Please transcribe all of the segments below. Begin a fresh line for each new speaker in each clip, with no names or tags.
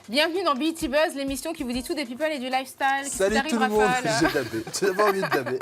Bienvenue dans BET Buzz, l'émission qui vous dit tout des people et du lifestyle.
Salut tout le monde, j'ai dabé, j'avais envie de daber.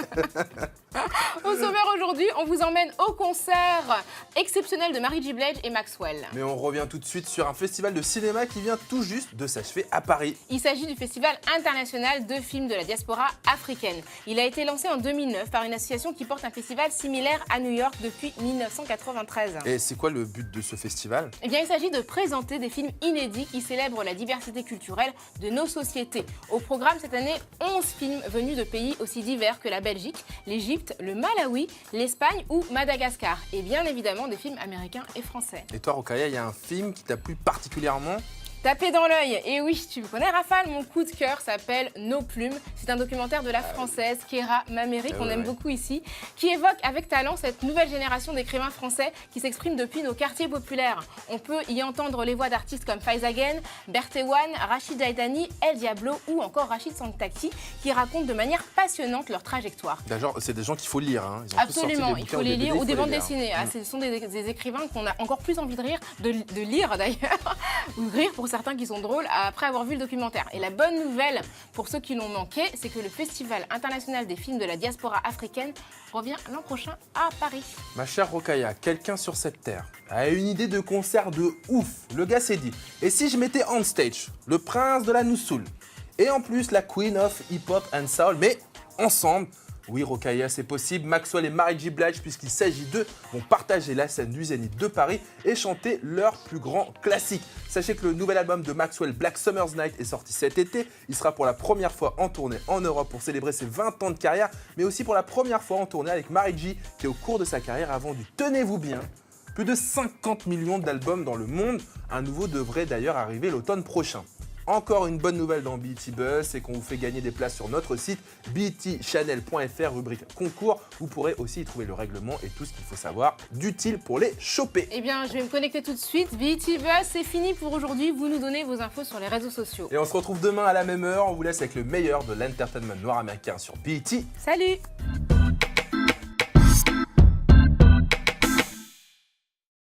Au sommaire aujourd'hui, on vous emmène au concert exceptionnel de Mary J. Blige et Maxwell.
Mais on revient tout de suite sur un festival de cinéma qui vient tout juste de s'achever à Paris.
Il s'agit du Festival international de films de la diaspora africaine. Il a été lancé en 2009 par une association qui porte un festival similaire à New York depuis 1993.
Et c'est quoi le but de ce festival?
Eh bien, il s'agit de présenter des films inédits qui célèbrent la diversité culturelle de nos sociétés. Au programme cette année, 11 films venus de pays aussi divers que la Belgique, l'Égypte, le Malawi, l'Espagne ou Madagascar. Et bien évidemment des films américains et français.
Et toi, Rokhaya, il y a un film qui t'a plu particulièrement?
Taper dans l'œil, et oui, tu me connais Rafale, mon coup de cœur s'appelle Nos plumes. C'est un documentaire de la française Kéra Mameri, qu'on aime beaucoup ici, qui évoque avec talent cette nouvelle génération d'écrivains français qui s'expriment depuis nos quartiers populaires. On peut y entendre les voix d'artistes comme Faizagen, Bertewan, Rachid Haïdani, El Diablo ou encore Rachid Sanktakti qui racontent de manière passionnante leur trajectoire.
C'est des gens qu'il faut lire. Hein. Ils ont
Absolument, il faut les lire ou des bandes dessinées.
Ah,
ce sont des écrivains qu'on a encore plus envie de lire d'ailleurs, ou de rire pour certains qui sont drôles après avoir vu le documentaire. Et la bonne nouvelle pour ceux qui l'ont manqué, c'est que le Festival international des films de la diaspora africaine revient l'an prochain à Paris.
Ma chère Rokhaya, quelqu'un sur cette terre a une idée de concert de ouf. Le gars s'est dit, et si je mettais on stage le prince de la Noussoul et en plus la queen of hip-hop and soul, mais ensemble? Oui, Rokhaya, c'est possible. Maxwell et Mary J. Blige, puisqu'il s'agit d'eux, vont partager la scène du Zénith de Paris et chanter leur plus grand classique. Sachez que le nouvel album de Maxwell, Black Summer's Night, est sorti cet été. Il sera pour la première fois en tournée en Europe pour célébrer ses 20 ans de carrière, mais aussi pour la première fois en tournée avec Mary J, qui au cours de sa carrière a vendu, tenez-vous bien, plus de 50 millions d'albums dans le monde. Un nouveau devrait d'ailleurs arriver l'automne prochain. Encore une bonne nouvelle dans BET Buzz, c'est qu'on vous fait gagner des places sur notre site betchannel.fr, rubrique concours. Vous pourrez aussi y trouver le règlement et tout ce qu'il faut savoir d'utile pour les choper.
Eh bien, je vais me connecter tout de suite. BET Buzz, c'est fini pour aujourd'hui. Vous nous donnez vos infos sur les réseaux sociaux.
Et on se retrouve demain à la même heure. On vous laisse avec le meilleur de l'entertainment noir américain sur BET.
Salut!